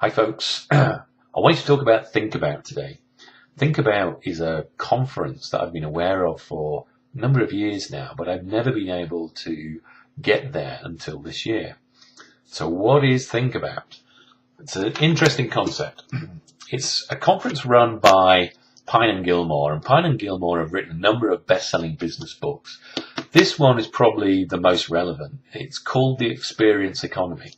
Hi folks, I want to talk about ThinkAbout today. ThinkAbout is a conference that I've been aware of for a number of years now, but I've never been able to get there until this year. So what is ThinkAbout? It's an interesting concept. It's a conference run by Pine and Gilmore, and Pine and Gilmore have written a number of best-selling business books. This one is probably the most relevant. It's called The Experience Economy.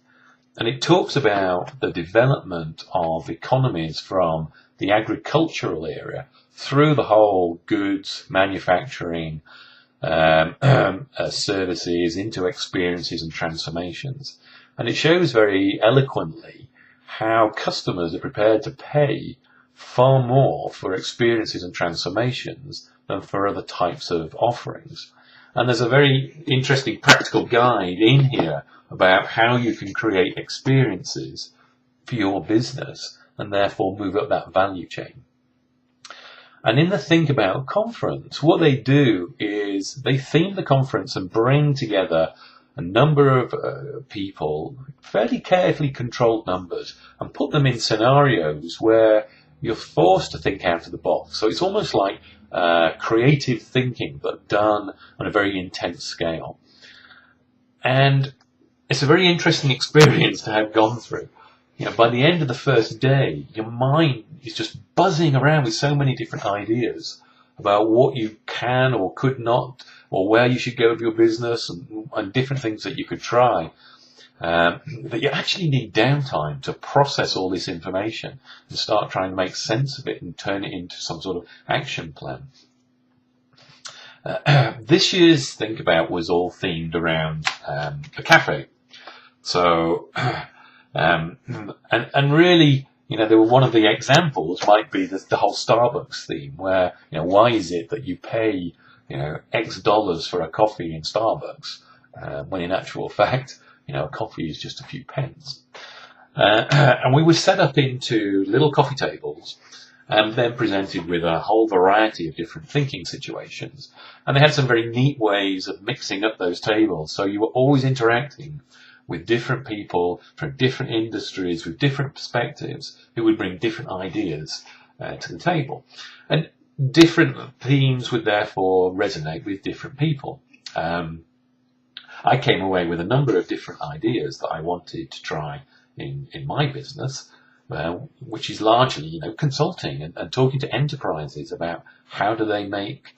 And it talks about the development of economies from the agricultural era through the whole goods, manufacturing, services into experiences and transformations. And it shows very eloquently how customers are prepared to pay far more for experiences and transformations than for other types of offerings. And there's a very interesting practical guide in here about how you can create experiences for your business and therefore move up that value chain. And in the ThinkAbout conference, what they do is they theme the conference and bring together a number of people, fairly carefully controlled numbers, and put them in scenarios where you're forced to think out of the box. So it's almost like creative thinking, but done on a very intense scale. And it's a very interesting experience to have gone through. You know, by the end of the first day, your mind is just buzzing around with so many different ideas about what you can or could not, or where you should go with your business, and different things that you could try. That you actually need downtime to process all this information and start trying to make sense of it and turn it into some sort of action plan. This year's ThinkAbout was all themed around a cafe. So, and really, you know, one of the examples might be the whole Starbucks theme, where, you know, why is it that you pay, you know, X dollars for a coffee in Starbucks, when in actual fact, you know, a coffee is just a few pence. And we were set up into little coffee tables and then presented with a whole variety of different thinking situations. And they had some very neat ways of mixing up those tables. So you were always interacting with different people from different industries, with different perspectives, who would bring different ideas to the table. And different themes would therefore resonate with different people. I came away with a number of different ideas that I wanted to try in my business, which is largely, you know, consulting and talking to enterprises about how do they make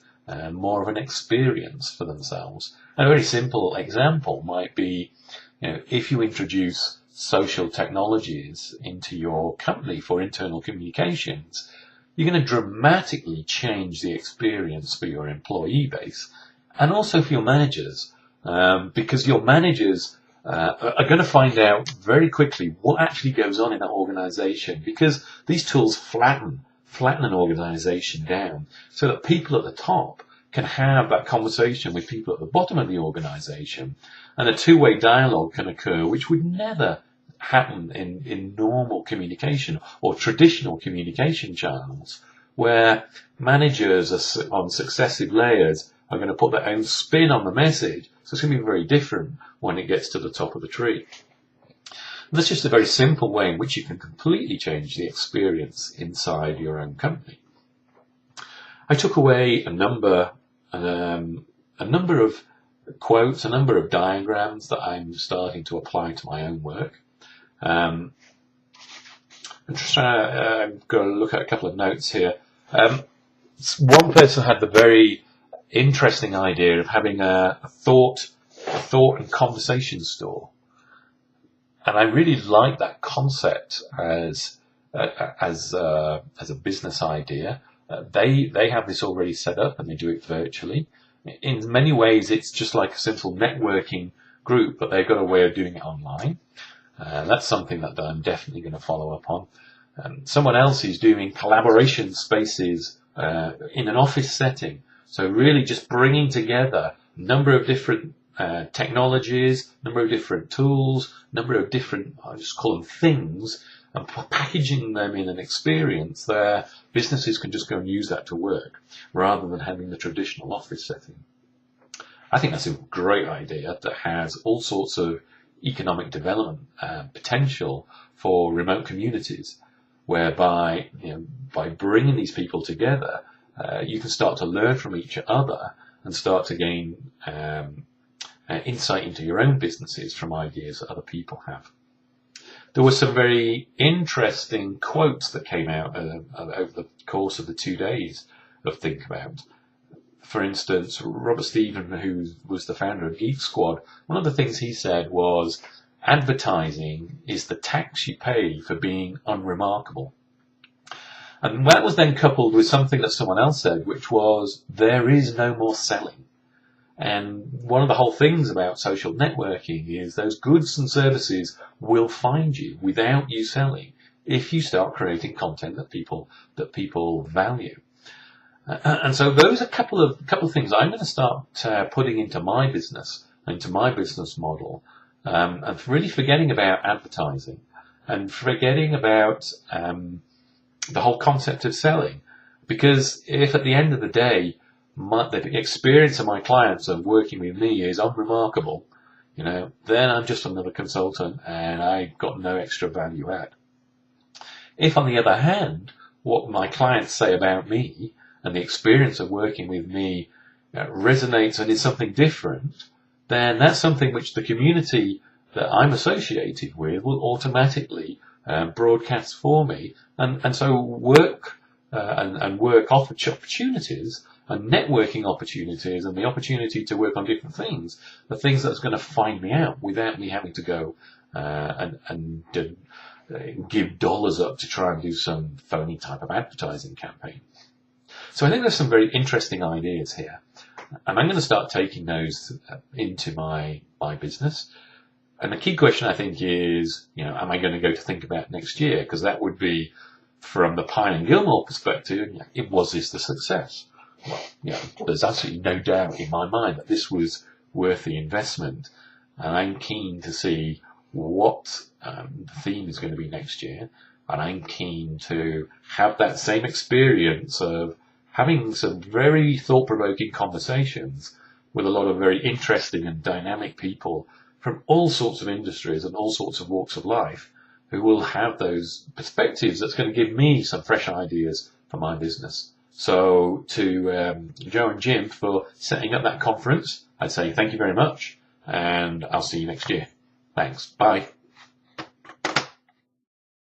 more of an experience for themselves. And a very simple example might be, you know, if you introduce social technologies into your company for internal communications, you're going to dramatically change the experience for your employee base and also for your managers. Because your managers are going to find out very quickly what actually goes on in that organization, because these tools flatten an organization down so that people at the top can have that conversation with people at the bottom of the organization, and a two-way dialogue can occur, which would never happen in normal communication or traditional communication channels, where managers are on successive layers are going to put their own spin on the message. So it's going to be very different when it gets to the top of the tree. And that's just a very simple way in which you can completely change the experience inside your own company. I took away a number of quotes, a number of diagrams that I'm starting to apply to my own work. I'm just trying to go look at a couple of notes here. One person had the very interesting idea of having a thought and conversation store, and I really like that concept as a business idea. They have this already set up and they do it virtually. In many ways, it's just like a simple networking group, but they've got a way of doing it online. That's something that I'm definitely going to follow up on. Someone else is doing collaboration spaces in an office setting. So really just bringing together a number of different technologies, a number of different tools, a number of different, I just call them things, and packaging them in an experience where businesses can just go and use that to work, rather than having the traditional office setting. I think that's a great idea that has all sorts of economic development potential for remote communities, whereby by bringing these people together, you can start to learn from each other and start to gain insight into your own businesses from ideas that other people have. There were some very interesting quotes that came out over the course of the 2 days of Think About. For instance, Robert Stephen, who was the founder of Geek Squad, one of the things he said was, advertising is the tax you pay for being unremarkable. And that was then coupled with something that someone else said, which was, there is no more selling. And one of the whole things about social networking is those goods and services will find you without you selling if you start creating content that people value. And so those are a couple of things I'm going to start putting into my business, into my business model, and really forgetting about advertising and forgetting about the whole concept of selling. Because if at the end of the day, the experience of my clients of working with me is unremarkable, then I'm just another consultant and I've got no extra value add. If, on the other hand, what my clients say about me and the experience of working with me resonates and is something different, then that's something which the community that I'm associated with will automatically broadcast for me. And so work and work opportunities and networking opportunities and the opportunity to work on different things are things that's going to find me out without me having to go and give dollars up to try and do some phony type of advertising campaign. So I think there's some very interesting ideas here, and I'm going to start taking those into my business. And the key question, I think, is, am I going to go to Think About next year? Because that would be, from the Pine and Gilmore perspective, was this the success? Well, there's absolutely no doubt in my mind that this was worth the investment, and I'm keen to see what the theme is going to be next year, and I'm keen to have that same experience of having some very thought-provoking conversations with a lot of very interesting and dynamic people from all sorts of industries and all sorts of walks of life who will have those perspectives that's going to give me some fresh ideas for my business. So to Joe and Jim for setting up that conference, I'd say thank you very much, and I'll see you next year. Thanks. Bye.